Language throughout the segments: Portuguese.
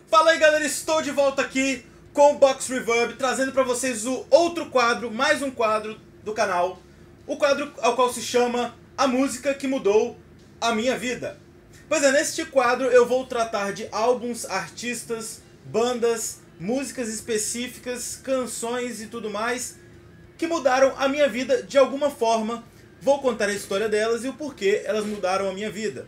Fala aí galera, estou de volta aqui com o Box Reverb, trazendo para vocês o outro quadro, mais um quadro do canal. O quadro ao qual se chama A Música que Mudou a Minha Vida. Pois é, neste quadro eu vou tratar de álbuns, artistas, bandas, músicas específicas, canções e tudo mais que mudaram a minha vida de alguma forma. Vou contar a história delas e o porquê elas mudaram a minha vida.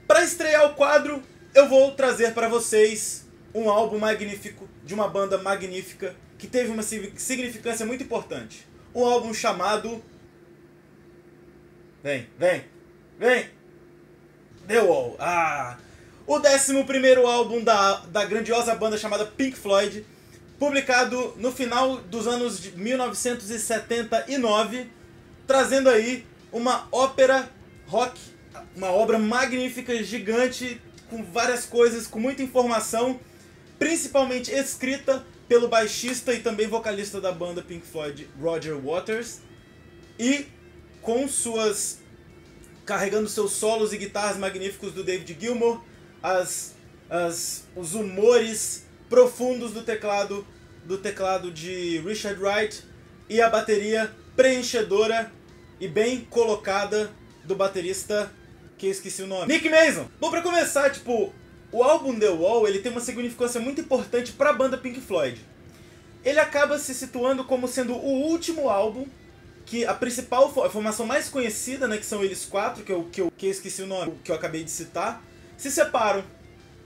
Para estrear o quadro, eu vou trazer para vocês um álbum magnífico, de uma banda magnífica, que teve uma significância muito importante. Um álbum chamado... Vem! The Wall. O 11º álbum da grandiosa banda chamada Pink Floyd, publicado no final dos anos de 1979, trazendo aí uma ópera rock, uma obra magnífica, gigante, com várias coisas, com muita informação, principalmente escrita pelo baixista e também vocalista da banda Pink Floyd, Roger Waters, e com carregando seus solos e guitarras magníficos do David Gilmour, os humores profundos do teclado de Richard Wright e a bateria preenchedora e bem colocada do baterista que eu esqueci o nome, Nick Mason. Bom, pra começar, o álbum The Wall, ele tem uma significância muito importante pra banda Pink Floyd. Ele acaba se situando como sendo o último álbum que a formação mais conhecida, né, que são eles quatro, que eu esqueci o nome, que eu acabei de citar, se separam,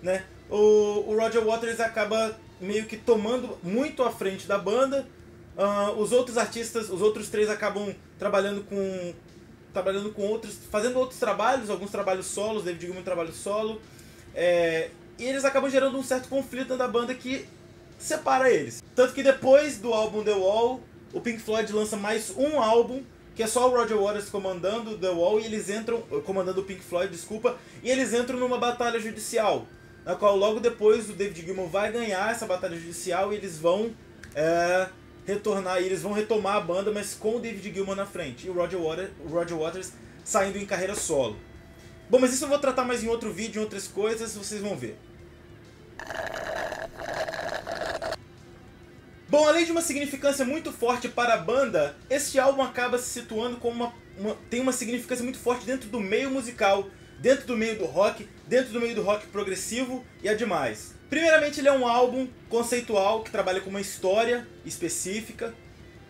né? O Roger Waters acaba meio que tomando muito à frente da banda. Os outros artistas, os outros três acabam trabalhando com outros, fazendo outros trabalhos, alguns trabalhos solos, David Gilmour trabalho solo, e eles acabam gerando um certo conflito da banda que separa eles. Tanto que depois do álbum The Wall, o Pink Floyd lança mais um álbum, que é só o Roger Waters comandando The Wall, e eles entram, comandando o Pink Floyd, desculpa, e eles entram numa batalha judicial, na qual logo depois o David Gilmour vai ganhar essa batalha judicial e eles vão retornar, e eles vão retomar a banda, mas com o David Gilmour na frente, e o Roger Waters saindo em carreira solo. Bom, mas isso eu vou tratar mais em outro vídeo, em outras coisas, vocês vão ver. Bom, além de uma significância muito forte para a banda, este álbum acaba se situando como tem uma significância muito forte dentro do meio musical, dentro do meio do rock progressivo e ademais. Primeiramente, ele é um álbum conceitual que trabalha com uma história específica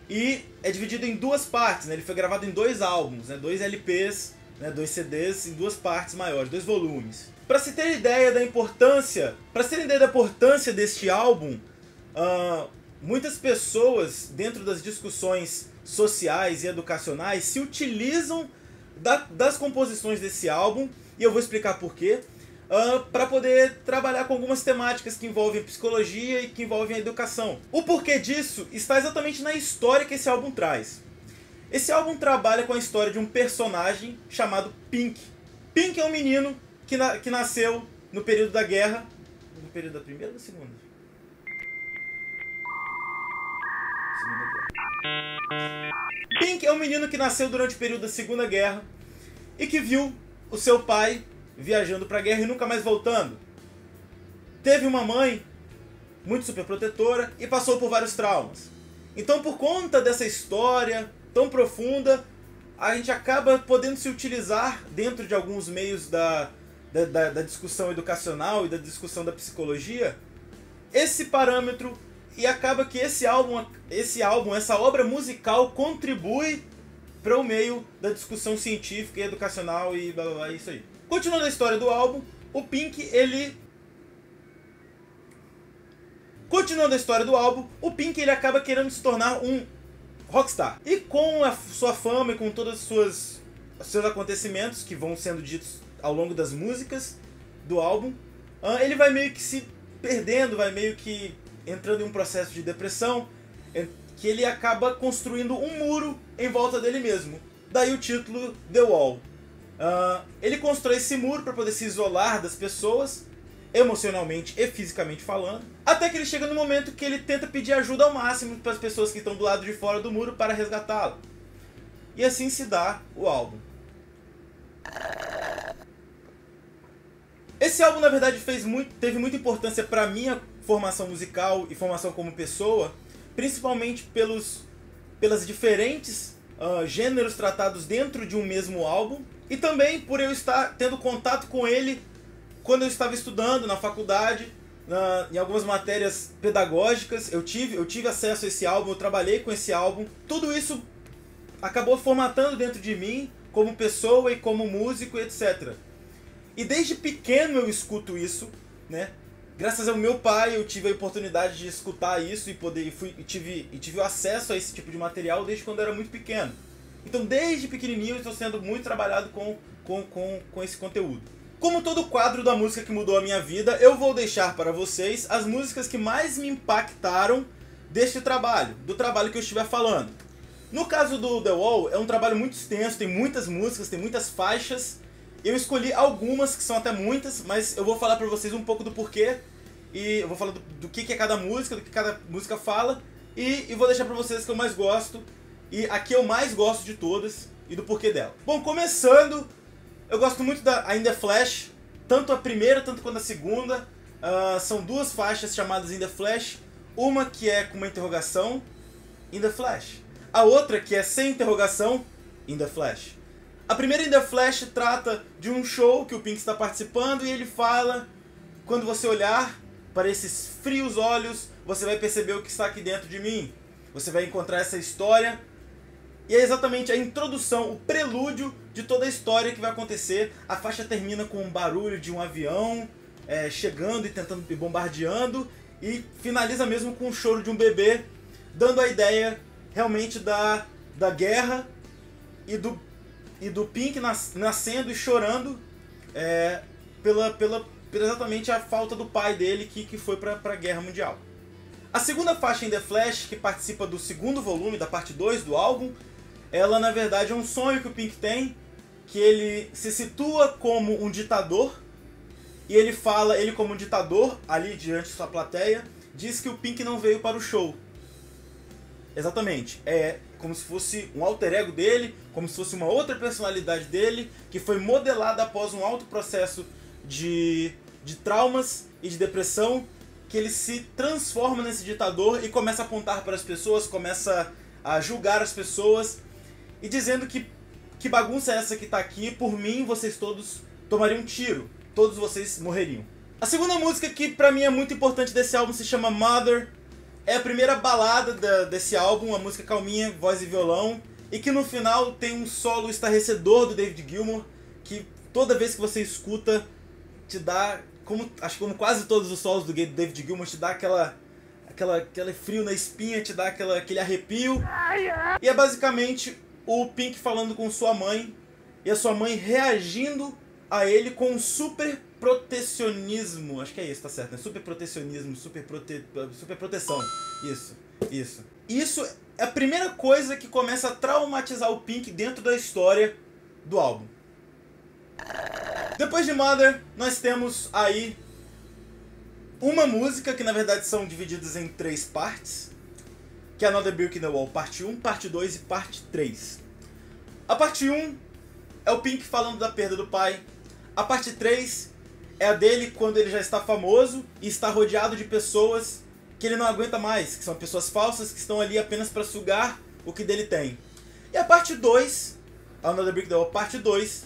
e é dividido em duas partes, né? Ele foi gravado em dois álbuns, né? 2 LPs, né? 2 CDs em duas partes maiores, 2 volumes. Para se ter ideia da importância, deste álbum, muitas pessoas dentro das discussões sociais e educacionais se utilizam das composições desse álbum, e eu vou explicar por quê. Para poder trabalhar com algumas temáticas que envolvem psicologia e que envolvem a educação. O porquê disso está exatamente na história que esse álbum traz. Esse álbum trabalha com a história de um personagem chamado Pink. Pink é um menino que nasceu no período da guerra. No período da primeira ou da segunda? Segunda guerra. Pink é um menino que nasceu durante o período da Segunda Guerra e que viu o seu pai viajando para a guerra e nunca mais voltando. Teve uma mãe muito superprotetora e passou por vários traumas. Então, por conta dessa história tão profunda, a gente acaba podendo se utilizar dentro de alguns meios da discussão educacional e da discussão da psicologia esse parâmetro, e acaba que essa obra musical contribui para o meio da discussão científica e educacional e blá blá blá, isso aí. Continuando a história do álbum, o Pink, ele acaba querendo se tornar um rockstar. E com a sua fama e com todos os seus acontecimentos que vão sendo ditos ao longo das músicas do álbum, ele vai meio que se perdendo, vai meio que entrando em um processo de depressão, que ele acaba construindo um muro em volta dele mesmo. Daí o título The Wall. Ele constrói esse muro para poder se isolar das pessoas, emocionalmente e fisicamente falando, até que ele chega no momento que ele tenta pedir ajuda ao máximo para as pessoas que estão do lado de fora do muro para resgatá-lo. E assim se dá o álbum. Esse álbum, na verdade, teve muita importância para minha formação musical e formação como pessoa, principalmente pelas diferentes gêneros tratados dentro de um mesmo álbum, e também por eu estar tendo contato com ele quando eu estava estudando na faculdade, em algumas matérias pedagógicas. Eu tive acesso a esse álbum, eu trabalhei com esse álbum. Tudo isso acabou formatando dentro de mim como pessoa e como músico, etc. E desde pequeno eu escuto isso, né? Graças ao meu pai eu tive a oportunidade de escutar isso e tive o acesso a esse tipo de material desde quando eu era muito pequeno. Então desde pequenininho eu estou sendo muito trabalhado com esse conteúdo. Como todo quadro da música que mudou a minha vida, eu vou deixar para vocês as músicas que mais me impactaram deste trabalho, do trabalho que eu estiver falando. No caso do The Wall, é um trabalho muito extenso, tem muitas músicas, tem muitas faixas. Eu escolhi algumas, que são até muitas, mas eu vou falar pra vocês um pouco do porquê. E eu vou falar do que é cada música, do que cada música fala. E vou deixar pra vocês que eu mais gosto. E a que eu mais gosto de todas e do porquê dela. Bom, começando, eu gosto muito da In The Flash. Tanto a primeira, tanto quanto a segunda. São duas faixas chamadas In The Flash. Uma que é com uma interrogação, In The Flash. A outra que é sem interrogação, In The Flash. A primeira In The Flash trata de um show que o Pink está participando e ele fala: quando você olhar para esses frios olhos, você vai perceber o que está aqui dentro de mim. Você vai encontrar essa história. E é exatamente a introdução, o prelúdio de toda a história que vai acontecer. A faixa termina com um barulho de um avião chegando e tentando e bombardeando. E finaliza mesmo com o choro de um bebê, dando a ideia realmente da guerra e do Pink nascendo e chorando pela exatamente a falta do pai dele que foi para a Guerra Mundial. A segunda faixa, In The Flash, que participa do segundo volume, da parte 2 do álbum, ela na verdade é um sonho que o Pink tem, que ele se situa como um ditador, e ele fala, ele como um ditador, ali diante de sua plateia, diz que o Pink não veio para o show. Exatamente, é como se fosse um alter ego dele, como se fosse uma outra personalidade dele, que foi modelada após um alto processo de traumas e de depressão, que ele se transforma nesse ditador e começa a apontar para as pessoas, começa a julgar as pessoas, e dizendo que bagunça é essa que está aqui, por mim vocês todos tomariam um tiro, todos vocês morreriam. A segunda música que para mim é muito importante desse álbum se chama Mother. É a primeira balada desse álbum, uma música calminha, voz e violão, e que no final tem um solo estarrecedor do David Gilmour, que toda vez que você escuta te dá, acho que como quase todos os solos do David Gilmour, te dá aquele frio na espinha, te dá aquele arrepio. E é basicamente o Pink falando com sua mãe, e a sua mãe reagindo a ele com um super protecionismo, acho que é isso, tá certo, né? Super protecionismo, super proteção. Isso é a primeira coisa que começa a traumatizar o Pink dentro da história do álbum. Depois de Mother, nós temos aí uma música que na verdade são divididas em 3 partes, que é Another Brick in the Wall, parte 1, parte 2 e parte 3. A parte 1 é o Pink falando da perda do pai. A parte 3 é a dele quando ele já está famoso e está rodeado de pessoas que ele não aguenta mais, que são pessoas falsas que estão ali apenas para sugar o que dele tem. E a parte 2, Another Brick in the Wall, parte 2,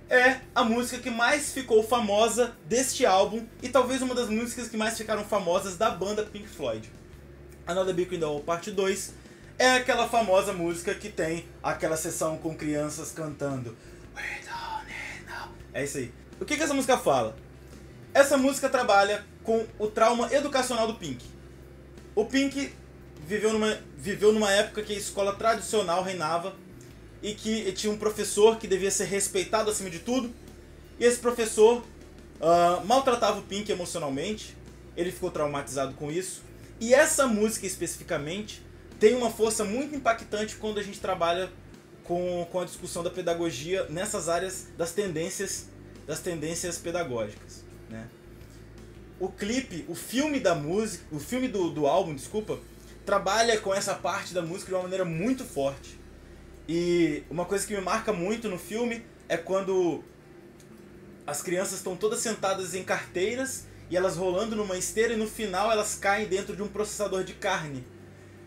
é a música que mais ficou famosa deste álbum e talvez uma das músicas que mais ficaram famosas da banda Pink Floyd. Another Brick in the Wall, parte 2, é aquela famosa música que tem aquela sessão com crianças cantando We don't need no. É isso aí. O que essa música fala? Essa música trabalha com o trauma educacional do Pink. O Pink viveu numa época que a escola tradicional reinava e que tinha um professor que devia ser respeitado acima de tudo. E esse professor maltratava o Pink emocionalmente. Ele ficou traumatizado com isso. E essa música especificamente tem uma força muito impactante quando a gente trabalha com a discussão da pedagogia nessas áreas das tendências pedagógicas, né? O filme do álbum, desculpa, trabalha com essa parte da música de uma maneira muito forte. E uma coisa que me marca muito no filme é quando as crianças estão todas sentadas em carteiras e elas rolando numa esteira, e no final elas caem dentro de um processador de carne.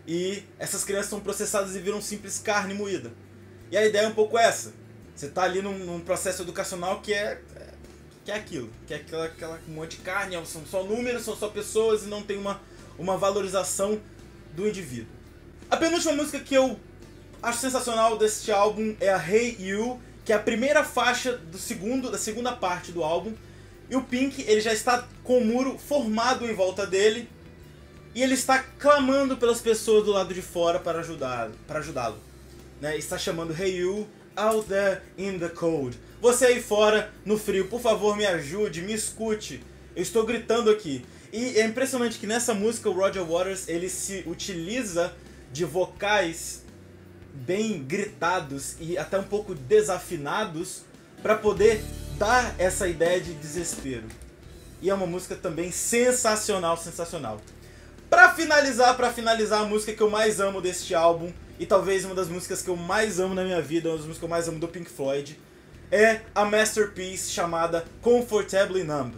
E essas crianças são processadas e viram simples carne moída. E a ideia é um pouco essa. Você está ali num processo educacional que é aquilo. Que é aquela monte de carne, são só números, são só pessoas e não tem uma valorização do indivíduo. A penúltima música que eu acho sensacional deste álbum é a Hey You, que é a primeira faixa da segunda parte do álbum. E o Pink, ele já está com o muro formado em volta dele, e ele está clamando pelas pessoas do lado de fora para ajudá-lo. Né? Está chamando Hey You, out there in the cold. Você aí fora, no frio, por favor me ajude, me escute. Eu estou gritando aqui. E é impressionante que nessa música o Roger Waters, ele se utiliza de vocais bem gritados e até um pouco desafinados para poder dar essa ideia de desespero. E é uma música também sensacional, sensacional. Para finalizar a música que eu mais amo deste álbum, e talvez uma das músicas que eu mais amo na minha vida, uma das músicas que eu mais amo do Pink Floyd, é a masterpiece chamada Comfortably Numb.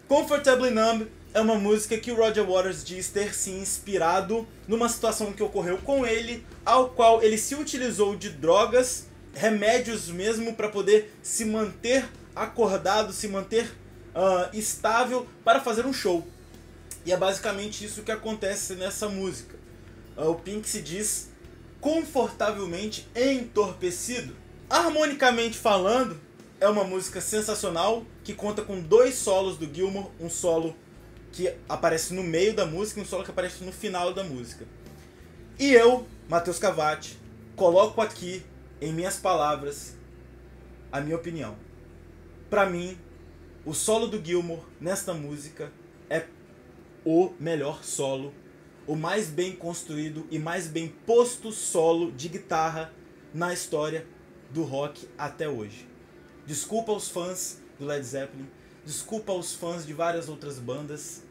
Comfortably Numb é uma música que o Roger Waters diz ter se inspirado numa situação que ocorreu com ele, ao qual ele se utilizou de drogas, remédios mesmo, para poder se manter acordado, se manter estável para fazer um show. E é basicamente isso que acontece nessa música. O Pink se diz confortavelmente entorpecido. Harmonicamente falando, é uma música sensacional que conta com 2 solos do Gilmour, um solo que aparece no meio da música e um solo que aparece no final da música. E eu, Matheus Cavati, coloco aqui, em minhas palavras, a minha opinião. Pra mim, o solo do Gilmour nesta música é o melhor solo, o mais bem construído e mais bem posto solo de guitarra na história do rock até hoje. Desculpa aos fãs do Led Zeppelin, desculpa aos fãs de várias outras bandas,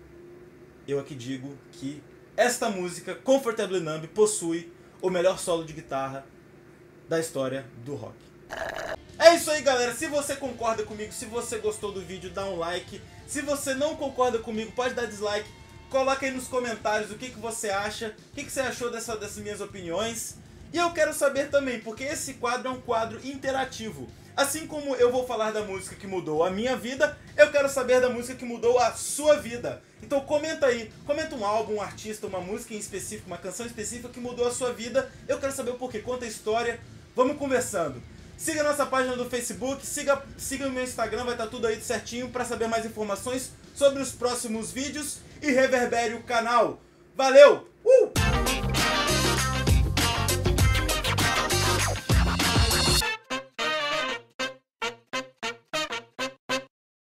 eu aqui digo que esta música, Comfortably Numb, possui o melhor solo de guitarra da história do rock. É isso aí, galera. Se você concorda comigo, se você gostou do vídeo, dá um like. Se você não concorda comigo, pode dar dislike. Coloca aí nos comentários o que você acha, o que você achou dessas minhas opiniões. E eu quero saber também, porque esse quadro é um quadro interativo. Assim como eu vou falar da música que mudou a minha vida, eu quero saber da música que mudou a sua vida. Então comenta aí, comenta um álbum, um artista, uma música em específico, uma canção específica que mudou a sua vida. Eu quero saber o porquê, conta a história, vamos conversando. Siga a nossa página do Facebook, siga o meu Instagram, vai estar tudo aí certinho para saber mais informações sobre os próximos vídeos e reverbere o canal. Valeu!